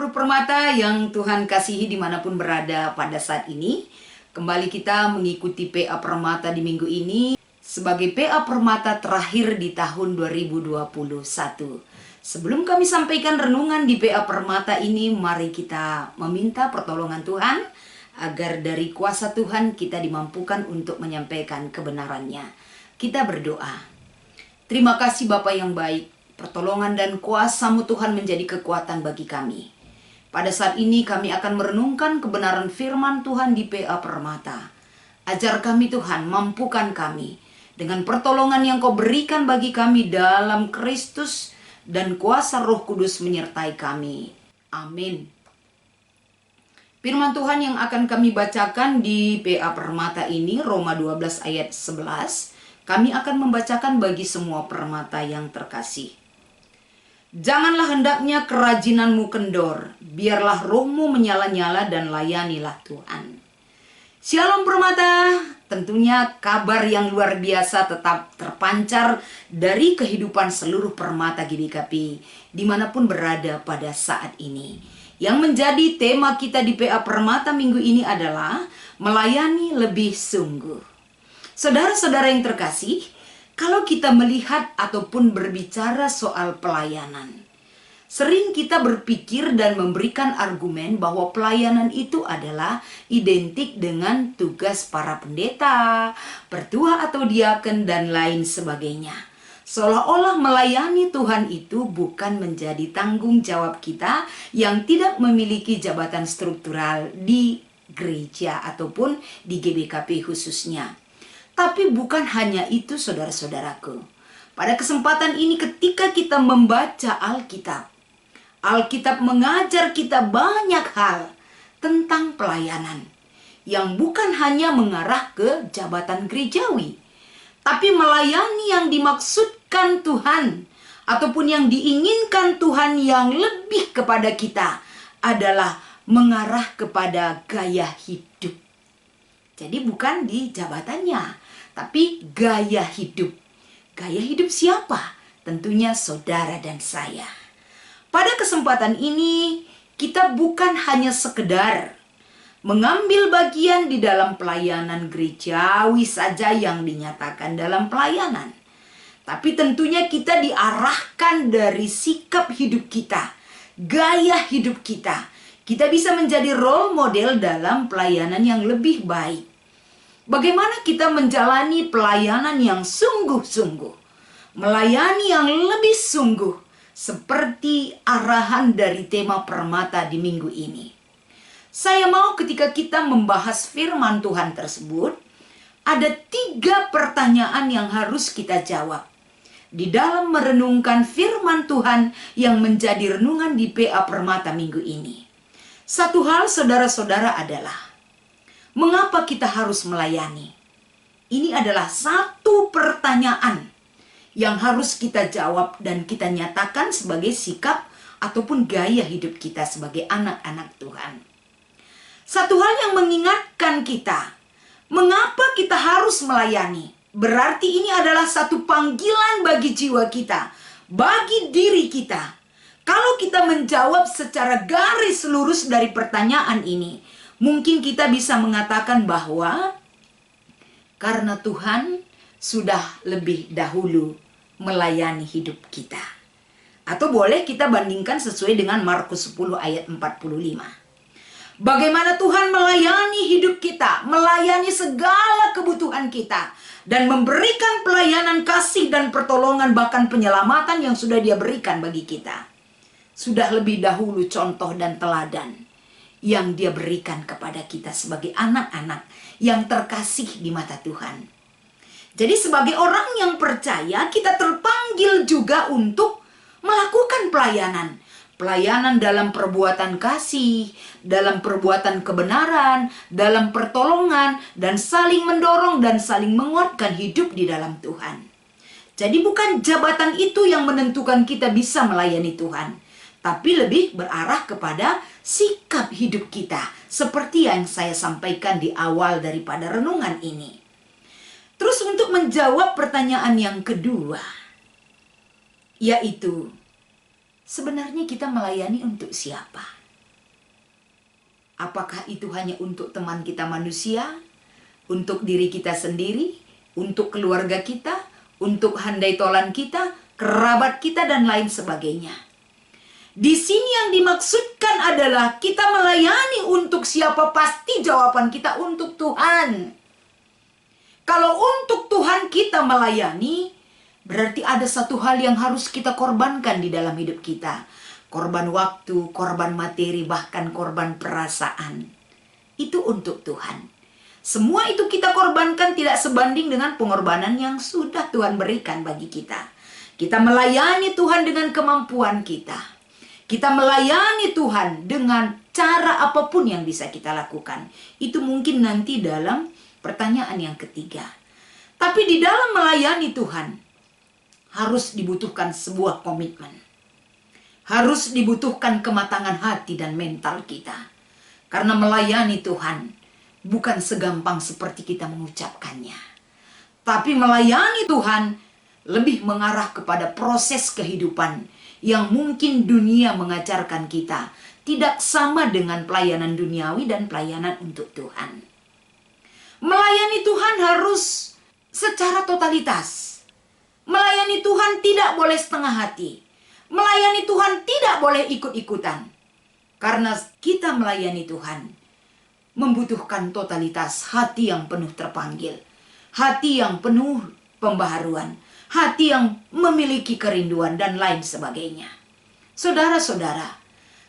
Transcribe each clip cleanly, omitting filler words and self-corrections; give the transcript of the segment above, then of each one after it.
seluruh permata yang Tuhan kasihi dimanapun berada pada saat ini. Kembali kita mengikuti PA Permata di minggu ini sebagai PA Permata terakhir di tahun 2021. Sebelum kami sampaikan renungan di PA Permata ini, mari kita meminta pertolongan Tuhan agar dari kuasa Tuhan kita dimampukan untuk menyampaikan kebenarannya. Kita berdoa. Terima kasih Bapa yang baik. Pertolongan dan kuasa-Mu Tuhan menjadi kekuatan bagi kami. Pada saat ini kami akan merenungkan kebenaran firman Tuhan di PA Permata. Ajar kami Tuhan, mampukan kami dengan pertolongan yang Kau berikan bagi kami dalam Kristus dan kuasa Roh Kudus menyertai kami. Amin. Firman Tuhan yang akan kami bacakan di PA Permata ini, Roma 12 ayat 11. Kami akan membacakan bagi semua permata yang terkasih. Janganlah hendaknya kerajinanmu kendor, biarlah rohmu menyala-nyala dan layanilah Tuhan. Shalom permata, tentunya kabar yang luar biasa tetap terpancar dari kehidupan seluruh permata GBKP dimanapun berada pada saat ini. Yang menjadi tema kita di PA Permata minggu ini adalah melayani lebih sungguh. Saudara-saudara yang terkasih, kalau kita melihat ataupun berbicara soal pelayanan, sering kita berpikir dan memberikan argumen bahwa pelayanan itu adalah identik dengan tugas para pendeta, pertua atau diaken dan lain sebagainya. Seolah-olah melayani Tuhan itu bukan menjadi tanggung jawab kita yang tidak memiliki jabatan struktural di gereja ataupun di GBKP khususnya. Tapi bukan hanya itu saudara-saudaraku. Pada kesempatan ini ketika kita membaca Alkitab, Alkitab mengajar kita banyak hal tentang pelayanan yang bukan hanya mengarah ke jabatan gerejawi, tapi melayani yang dimaksudkan Tuhan ataupun yang diinginkan Tuhan yang lebih kepada kita adalah mengarah kepada gaya hidup. Jadi bukan di jabatannya, tapi gaya hidup. Gaya hidup siapa? Tentunya saudara dan saya. Pada kesempatan ini, kita bukan hanya sekedar mengambil bagian di dalam pelayanan gerejawi saja yang dinyatakan dalam pelayanan. Tapi tentunya kita diarahkan dari sikap hidup kita, gaya hidup kita. Kita bisa menjadi role model dalam pelayanan yang lebih baik. Bagaimana kita menjalani pelayanan yang sungguh-sungguh, melayani yang lebih sungguh, seperti arahan dari tema Permata di minggu ini. Saya mau ketika kita membahas firman Tuhan tersebut, ada 3 pertanyaan yang harus kita jawab di dalam merenungkan firman Tuhan yang menjadi renungan di PA Permata minggu ini. Satu hal saudara-saudara adalah, mengapa kita harus melayani? Ini adalah satu pertanyaan yang harus kita jawab dan kita nyatakan sebagai sikap ataupun gaya hidup kita sebagai anak-anak Tuhan. Satu hal yang mengingatkan kita, mengapa kita harus melayani? Berarti ini adalah satu panggilan bagi jiwa kita, bagi diri kita. Kalau kita menjawab secara garis lurus dari pertanyaan ini, mungkin kita bisa mengatakan bahwa karena Tuhan sudah lebih dahulu melayani hidup kita. Atau boleh kita bandingkan sesuai dengan Markus 10 ayat 45. Bagaimana Tuhan melayani hidup kita, melayani segala kebutuhan kita, dan memberikan pelayanan kasih dan pertolongan bahkan penyelamatan yang sudah Dia berikan bagi kita. Sudah lebih dahulu contoh dan teladan yang Dia berikan kepada kita sebagai anak-anak yang terkasih di mata Tuhan. Jadi sebagai orang yang percaya, kita terpanggil juga untuk melakukan pelayanan. Pelayanan dalam perbuatan kasih, dalam perbuatan kebenaran, dalam pertolongan, dan saling mendorong dan saling menguatkan hidup di dalam Tuhan. Jadi bukan jabatan itu yang menentukan kita bisa melayani Tuhan, tapi lebih berarah kepada sikap hidup kita, seperti yang saya sampaikan di awal daripada renungan ini. Terus untuk menjawab pertanyaan yang kedua, yaitu sebenarnya kita melayani untuk siapa? Apakah itu hanya untuk teman kita manusia, untuk diri kita sendiri, untuk keluarga kita, untuk handai tolan kita, kerabat kita, dan lain sebagainya. Di sini yang dimaksudkan adalah kita melayani untuk siapa, pasti jawaban kita untuk Tuhan. Kalau untuk Tuhan kita melayani, berarti ada satu hal yang harus kita korbankan di dalam hidup kita. Korban waktu, korban materi, bahkan korban perasaan. Itu untuk Tuhan. Semua itu kita korbankan tidak sebanding dengan pengorbanan yang sudah Tuhan berikan bagi kita. Kita melayani Tuhan dengan kemampuan kita. Kita melayani Tuhan dengan cara apapun yang bisa kita lakukan. Itu mungkin nanti dalam pertanyaan yang ketiga. Tapi di dalam melayani Tuhan harus dibutuhkan sebuah komitmen. Harus dibutuhkan kematangan hati dan mental kita. Karena melayani Tuhan bukan segampang seperti kita mengucapkannya. Tapi melayani Tuhan lebih mengarah kepada proses kehidupan yang mungkin dunia mengajarkan kita tidak sama dengan pelayanan duniawi dan pelayanan untuk Tuhan. Melayani Tuhan harus secara totalitas. Melayani Tuhan tidak boleh setengah hati. Melayani Tuhan tidak boleh ikut-ikutan. Karena kita melayani Tuhan membutuhkan totalitas hati yang penuh terpanggil. Hati yang penuh pembaharuan. Hati yang memiliki kerinduan dan lain sebagainya. Saudara-saudara,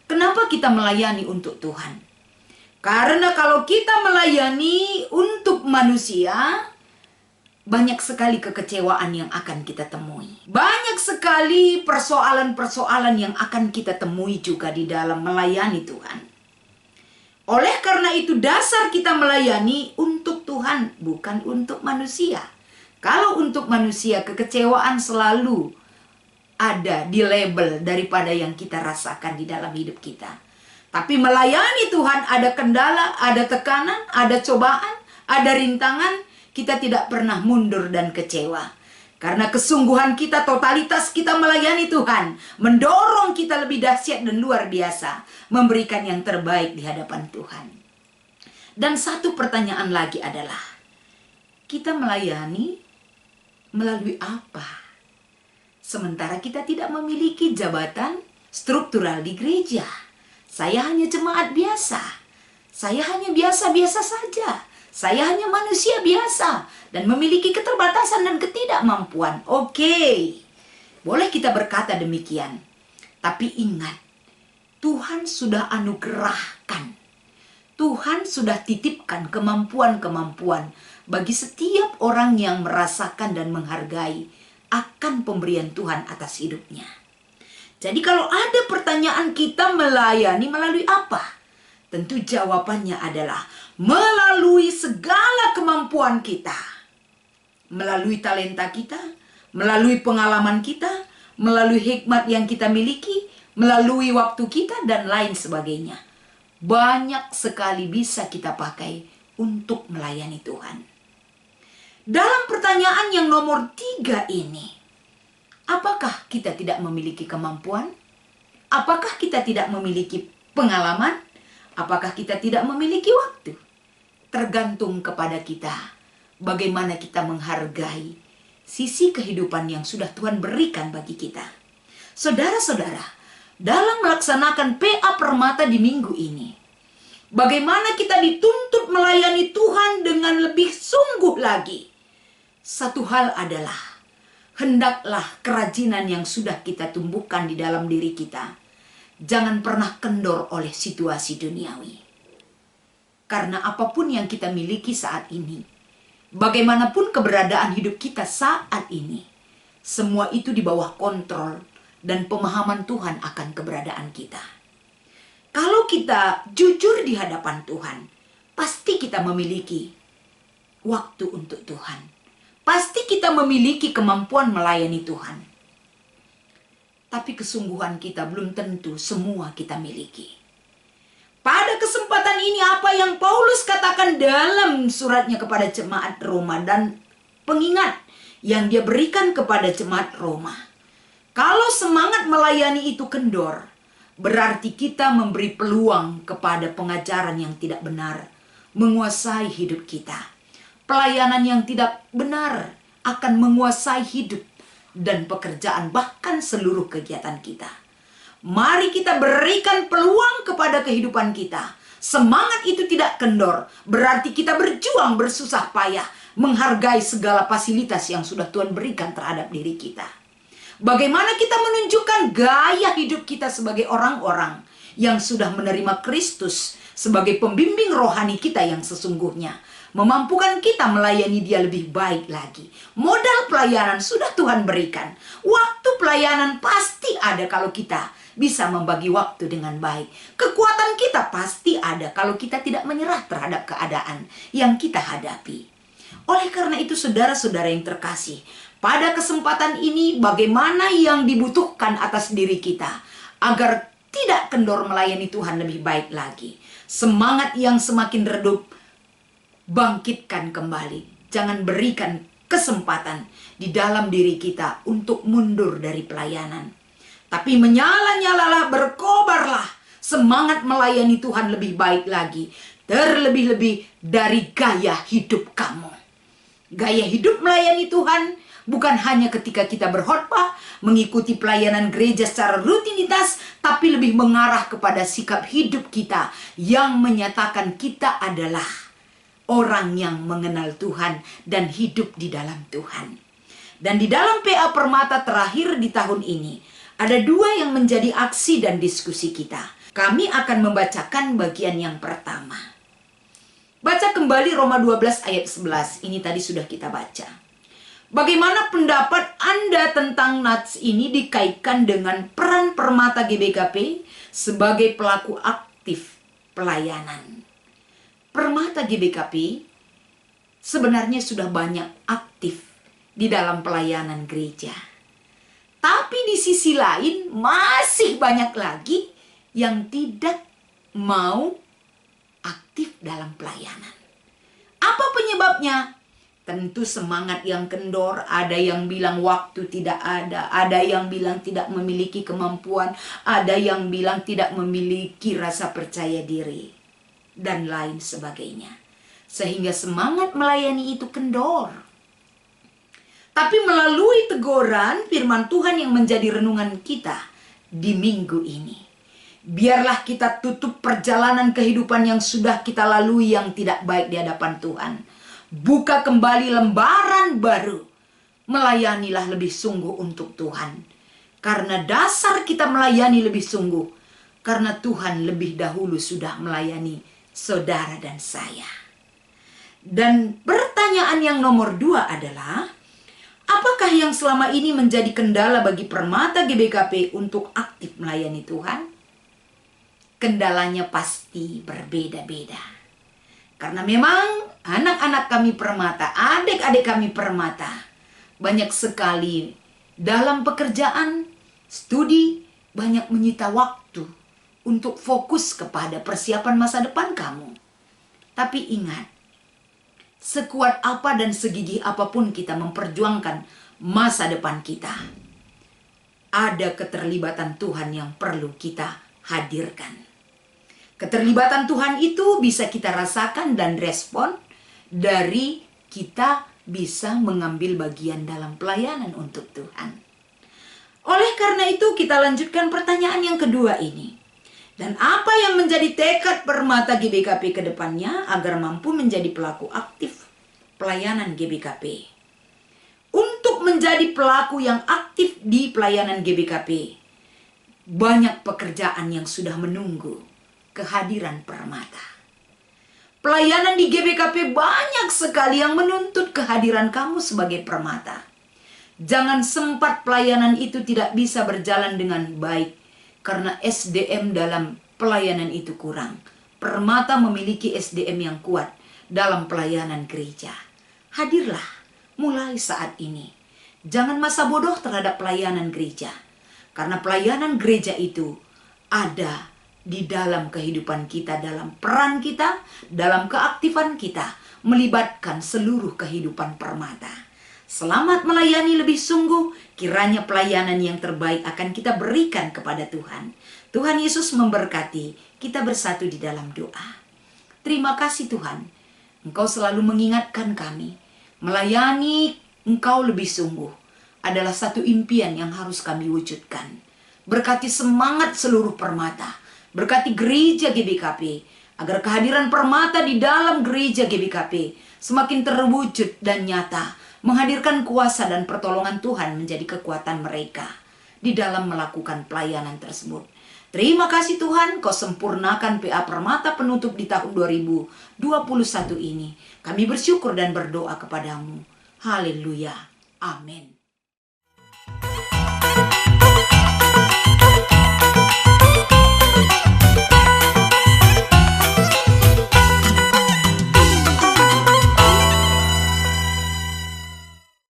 kenapa kita melayani untuk Tuhan? Karena kalau kita melayani untuk manusia, banyak sekali kekecewaan yang akan kita temui. Banyak sekali persoalan-persoalan yang akan kita temui juga di dalam melayani Tuhan. Oleh karena itu dasar kita melayani untuk Tuhan, bukan untuk manusia. Kalau untuk manusia, kekecewaan selalu ada di label daripada yang kita rasakan di dalam hidup kita. Tapi melayani Tuhan ada kendala, ada tekanan, ada cobaan, ada rintangan. Kita tidak pernah mundur dan kecewa. Karena kesungguhan kita, totalitas kita melayani Tuhan, mendorong kita lebih dahsyat dan luar biasa, memberikan yang terbaik di hadapan Tuhan. Dan satu pertanyaan lagi adalah, kita melayani melalui apa? Sementara kita tidak memiliki jabatan struktural di gereja. Saya hanya jemaat biasa. Saya hanya biasa-biasa saja. Saya hanya manusia biasa dan memiliki keterbatasan dan ketidakmampuan. Oke, boleh kita berkata demikian. Tapi ingat, Tuhan sudah anugerahkan. Tuhan sudah titipkan kemampuan-kemampuan bagi setiap orang yang merasakan dan menghargai akan pemberian Tuhan atas hidupnya. Jadi kalau ada pertanyaan, kita melayani melalui apa? Tentu jawabannya adalah melalui segala kemampuan kita. Melalui talenta kita, melalui pengalaman kita, melalui hikmat yang kita miliki, melalui waktu kita, dan lain sebagainya. Banyak sekali bisa kita pakai untuk melayani Tuhan. Dalam pertanyaan yang nomor 3 ini, apakah kita tidak memiliki kemampuan? Apakah kita tidak memiliki pengalaman? Apakah kita tidak memiliki waktu? Tergantung kepada kita bagaimana kita menghargai sisi kehidupan yang sudah Tuhan berikan bagi kita. Saudara-saudara, dalam melaksanakan PA Permata di minggu ini, bagaimana kita dituntut melayani Tuhan dengan lebih sungguh lagi. Satu hal adalah, hendaklah kerajinan yang sudah kita tumbuhkan di dalam diri kita jangan pernah kendor oleh situasi duniawi. Karena apapun yang kita miliki saat ini, bagaimanapun keberadaan hidup kita saat ini, semua itu di bawah kontrol dan pemahaman Tuhan akan keberadaan kita. Kalau kita jujur di hadapan Tuhan, pasti kita memiliki waktu untuk Tuhan. Pasti kita memiliki kemampuan melayani Tuhan. Tapi kesungguhan kita belum tentu semua kita miliki. Pada kesempatan ini apa yang Paulus katakan dalam suratnya kepada jemaat Roma dan pengingat yang dia berikan kepada jemaat Roma. Kalau semangat melayani itu kendor, berarti kita memberi peluang kepada pengajaran yang tidak benar menguasai hidup kita. Pelayanan yang tidak benar akan menguasai hidup dan pekerjaan, bahkan seluruh kegiatan kita. Mari kita berikan peluang kepada kehidupan kita. Semangat itu tidak kendor, berarti kita berjuang bersusah payah menghargai segala fasilitas yang sudah Tuhan berikan terhadap diri kita. Bagaimana kita menunjukkan gaya hidup kita sebagai orang-orang yang sudah menerima Kristus sebagai pembimbing rohani kita yang sesungguhnya, memampukan kita melayani Dia lebih baik lagi. Modal pelayanan sudah Tuhan berikan. Waktu pelayanan pasti ada kalau kita bisa membagi waktu dengan baik. Kekuatan kita pasti ada kalau kita tidak menyerah terhadap keadaan yang kita hadapi. Oleh karena itu, saudara-saudara yang terkasih, pada kesempatan ini bagaimana yang dibutuhkan atas diri kita agar tidak kendor melayani Tuhan lebih baik lagi. Semangat yang semakin redup, bangkitkan kembali. Jangan berikan kesempatan di dalam diri kita untuk mundur dari pelayanan. Tapi menyala-nyalalah, berkobarlah semangat melayani Tuhan lebih baik lagi. Terlebih-lebih dari gaya hidup kamu. Gaya hidup melayani Tuhan bukan hanya ketika kita berkhotbah, mengikuti pelayanan gereja secara rutinitas, tapi lebih mengarah kepada sikap hidup kita yang menyatakan kita adalah orang yang mengenal Tuhan dan hidup di dalam Tuhan. Dan di dalam PA Permata terakhir di tahun ini, ada dua yang menjadi aksi dan diskusi kita. Kami akan membacakan bagian yang pertama. Baca kembali Roma 12 ayat 11. Ini tadi sudah kita baca. Bagaimana pendapat Anda tentang nats ini dikaitkan dengan peran Permata GBKP sebagai pelaku aktif pelayanan? Permata GBKP sebenarnya sudah banyak aktif di dalam pelayanan gereja. Tapi di sisi lain masih banyak lagi yang tidak mau aktif dalam pelayanan. Apa penyebabnya? Tentu semangat yang kendor, ada yang bilang waktu tidak ada yang bilang tidak memiliki kemampuan, ada yang bilang tidak memiliki rasa percaya diri, dan lain sebagainya. Sehingga semangat melayani itu kendor. Tapi melalui teguran firman Tuhan yang menjadi renungan kita di minggu ini, biarlah kita tutup perjalanan kehidupan yang sudah kita lalui yang tidak baik di hadapan Tuhan. Buka kembali lembaran baru. Melayanilah lebih sungguh untuk Tuhan. Karena dasar kita melayani lebih sungguh, karena Tuhan lebih dahulu sudah melayani saudara dan saya. Dan pertanyaan yang nomor 2 adalah, apakah yang selama ini menjadi kendala bagi Permata GBKP untuk aktif melayani Tuhan? Kendalanya pasti berbeda-beda. Karena memang anak-anak kami Permata, adik-adik kami Permata, banyak sekali dalam pekerjaan, studi, banyak menyita waktu untuk fokus kepada persiapan masa depan kamu. Tapi ingat, sekuat apa dan segigih apapun kita memperjuangkan masa depan kita, ada keterlibatan Tuhan yang perlu kita hadirkan. Keterlibatan Tuhan itu bisa kita rasakan dan respon dari kita bisa mengambil bagian dalam pelayanan untuk Tuhan. Oleh karena itu kita lanjutkan pertanyaan yang kedua ini. Dan apa yang menjadi tekad Permata GBKP ke depannya agar mampu menjadi pelaku aktif pelayanan GBKP? Untuk menjadi pelaku yang aktif di pelayanan GBKP, banyak pekerjaan yang sudah menunggu kehadiran Permata. Pelayanan di GBKP banyak sekali yang menuntut kehadiran kamu sebagai Permata. Jangan sempat pelayanan itu tidak bisa berjalan dengan baik karena SDM dalam pelayanan itu kurang. Permata memiliki SDM yang kuat dalam pelayanan gereja. Hadirlah mulai saat ini. Jangan masa bodoh terhadap pelayanan gereja. Karena pelayanan gereja itu ada di dalam kehidupan kita, dalam peran kita, dalam keaktifan kita, melibatkan seluruh kehidupan Permata. Selamat melayani lebih sungguh, kiranya pelayanan yang terbaik akan kita berikan kepada Tuhan. Tuhan Yesus memberkati, kita bersatu di dalam doa. Terima kasih Tuhan, Engkau selalu mengingatkan kami, melayani Engkau lebih sungguh adalah satu impian yang harus kami wujudkan. Berkati semangat seluruh Permata, berkati gereja GBKP, agar kehadiran Permata di dalam gereja GBKP semakin terwujud dan nyata, menghadirkan kuasa dan pertolongan Tuhan menjadi kekuatan mereka di dalam melakukan pelayanan tersebut. Terima kasih Tuhan, Kau sempurnakan PA Permata penutup di tahun 2021 ini. Kami bersyukur dan berdoa kepadamu. Haleluya. Amin.